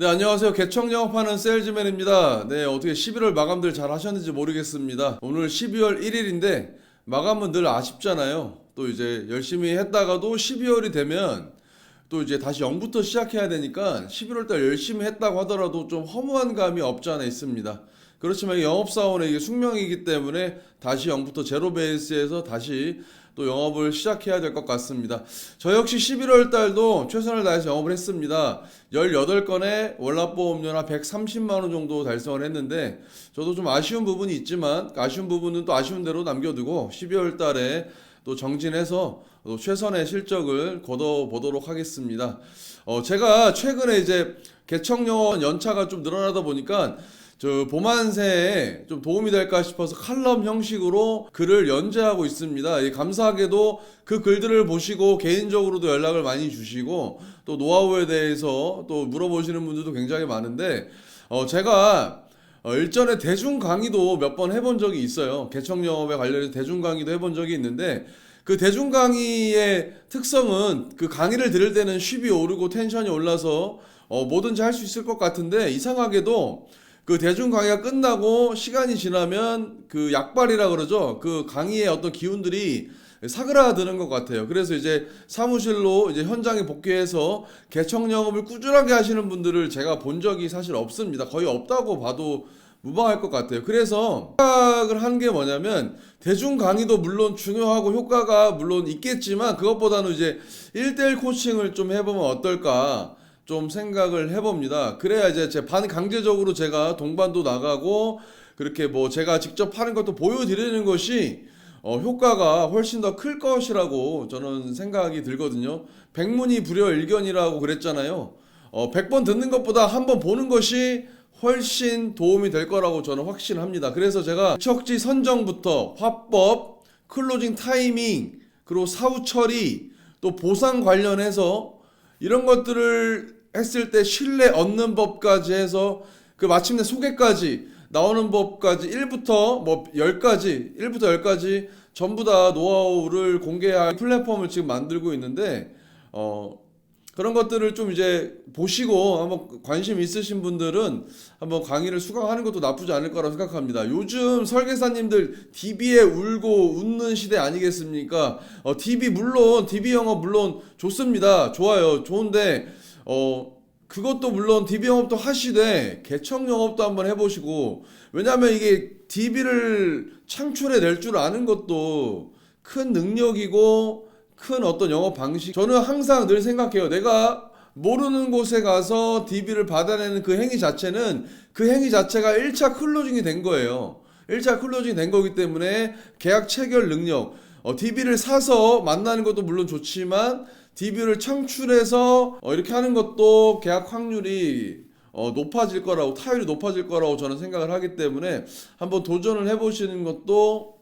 네, 안녕하세요. 개청 영업하는 세일즈맨입니다. 네, 어떻게 11월 마감들 잘 하셨는지 모르겠습니다. 오늘 12월 1일인데 마감은 늘 아쉽잖아요. 또 이제 열심히 했다가도 12월이 되면 또 이제 다시 0부터 시작해야 되니까 11월 달 열심히 했다고 하더라도 좀 허무한 감이 없지 않아 있습니다. 그렇지만 영업사원의 이게 숙명이기 때문에 다시 0부터 제로 베이스에서 다시 또 영업을 시작해야 될 것 같습니다. 저 역시 11월 달도 최선을 다해서 영업을 했습니다. 18건에 월납보험료나 130만 원 정도 달성을 했는데 저도 좀 아쉬운 부분이 있지만 아쉬운 부분은 또 아쉬운 대로 남겨두고 12월 달에 또 정진해서 또 최선의 실적을 거둬보도록 하겠습니다. 제가 최근에 이제 개청년 연차가 좀 늘어나다 보니까 저 봄한새에 좀 도움이 될까 싶어서 칼럼 형식으로 글을 연재하고 있습니다. 감사하게도 그 글들을 보시고 개인적으로도 연락을 많이 주시고 또 노하우에 대해서 또 물어보시는 분들도 굉장히 많은데 제가 일전에 대중 강의도 몇 번 해본 적이 있어요. 개청 영업에 관련해서 대중 강의도 해본 적이 있는데 그 대중 강의의 특성은 그 강의를 들을 때는 쉽이 오르고 텐션이 올라서 뭐든지 할 수 있을 것 같은데 이상하게도 그 대중 강의가 끝나고 시간이 지나면 그 약발이라 그러죠. 그 강의의 어떤 기운들이 사그라드는 것 같아요. 그래서 이제 사무실로 이제 현장에 복귀해서 개청 영업을 꾸준하게 하시는 분들을 제가 본 적이 사실 없습니다. 거의 없다고 봐도 무방할 것 같아요. 그래서 생각을 한 게 뭐냐면 대중 강의도 물론 중요하고 효과가 물론 있겠지만 그것보다는 이제 1대1 코칭을 좀 해보면 어떨까 좀 생각을 해봅니다. 그래야 이제 제 반강제적으로 제가 동반도 나가고 그렇게 뭐 제가 직접 하는 것도 보여드리는 것이 효과가 훨씬 더 클 것이라고 저는 생각이 들거든요. 백문이 불여일견이라고 그랬잖아요. 100번 듣는 것보다 한 번 보는 것이 훨씬 도움이 될 거라고 저는 확신합니다. 그래서 제가 척지 선정부터 화법, 클로징 타이밍, 그리고 사후 처리, 또 보상 관련해서 이런 것들을 했을 때 신뢰 얻는 법까지 해서 그 마침내 소개까지 나오는 법까지 1부터 뭐 10까지 1부터 10까지 전부 다 노하우를 공개할 플랫폼을 지금 만들고 있는데 그런 것들을 좀 이제 보시고 한번 관심 있으신 분들은 한번 강의를 수강하는 것도 나쁘지 않을 거라고 생각합니다. 요즘 설계사님들 DB에 울고 웃는 시대 아니겠습니까? DB 영업 물론 좋습니다. 좋아요. 좋은데 그것도 물론 DB 영업도 하시되 개청 영업도 한번 해보시고 왜냐하면 이게 DB를 창출해 낼 줄 아는 것도 큰 능력이고 큰 어떤 영업 방식. 저는 항상 늘 생각해요. 내가 모르는 곳에 가서 DB를 받아내는 그 행위 자체는 그 행위 자체가 1차 클로징이 된 거예요. 1차 클로징이 된 거기 때문에 계약 체결 능력, DB를 사서 만나는 것도 물론 좋지만 DB를 창출해서 이렇게 하는 것도 계약 확률이 높아질 거라고 타율이 높아질 거라고 저는 생각을 하기 때문에 한번 도전을 해보시는 것도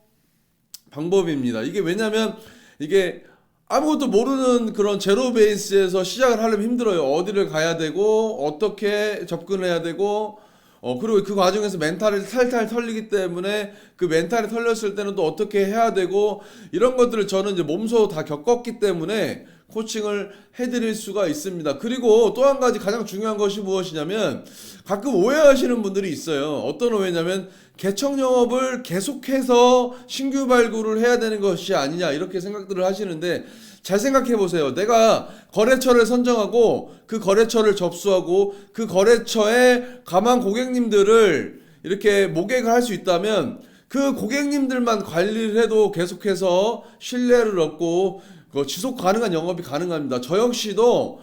방법입니다. 이게 왜냐면 이게 아무것도 모르는 그런 제로 베이스에서 시작을 하려면 힘들어요. 어디를 가야 되고 어떻게 접근해야 되고 그리고 그 과정에서 멘탈이 탈탈 털리기 때문에 그 멘탈이 털렸을 때는 또 어떻게 해야 되고 이런 것들을 저는 이제 몸소 다 겪었기 때문에 코칭을 해드릴 수가 있습니다. 그리고 또 한 가지 가장 중요한 것이 무엇이냐면 가끔 오해하시는 분들이 있어요. 어떤 오해냐면 개청 영업을 계속해서 신규 발굴을 해야 되는 것이 아니냐 이렇게 생각들을 하시는데 잘 생각해 보세요. 내가 거래처를 선정하고 그 거래처를 접수하고 그 거래처에 가만 고객님들을 이렇게 모객을 할 수 있다면 그 고객님들만 관리를 해도 계속해서 신뢰를 얻고 지속 가능한 영업이 가능합니다. 저 역시도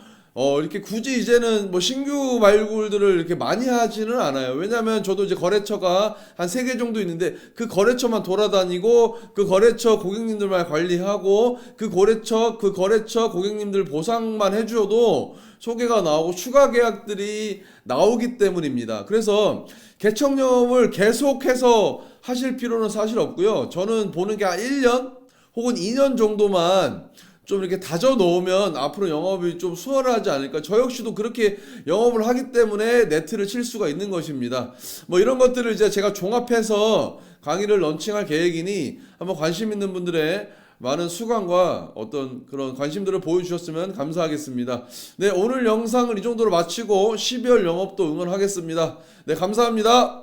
이렇게 굳이 이제는 뭐 신규 발굴들을 이렇게 많이 하지는 않아요. 왜냐면 저도 이제 거래처가 한 3개 정도 있는데 그 거래처만 돌아다니고 그 거래처 고객님들만 관리하고 그 거래처 고객님들 보상만 해줘도 소개가 나오고 추가 계약들이 나오기 때문입니다. 그래서 개청 영업을 계속해서 하실 필요는 사실 없고요. 저는 보는 게 한 1년 혹은 2년 정도만 좀 이렇게 다져 놓으면 앞으로 영업이 좀 수월하지 않을까. 저 역시도 그렇게 영업을 하기 때문에 네트를 칠 수가 있는 것입니다. 뭐 이런 것들을 이제 제가 종합해서 강의를 런칭할 계획이니 한번 관심 있는 분들의 많은 수강과 어떤 그런 관심들을 보여주셨으면 감사하겠습니다. 네, 오늘 영상을 이 정도로 마치고 12월 영업도 응원하겠습니다. 네, 감사합니다.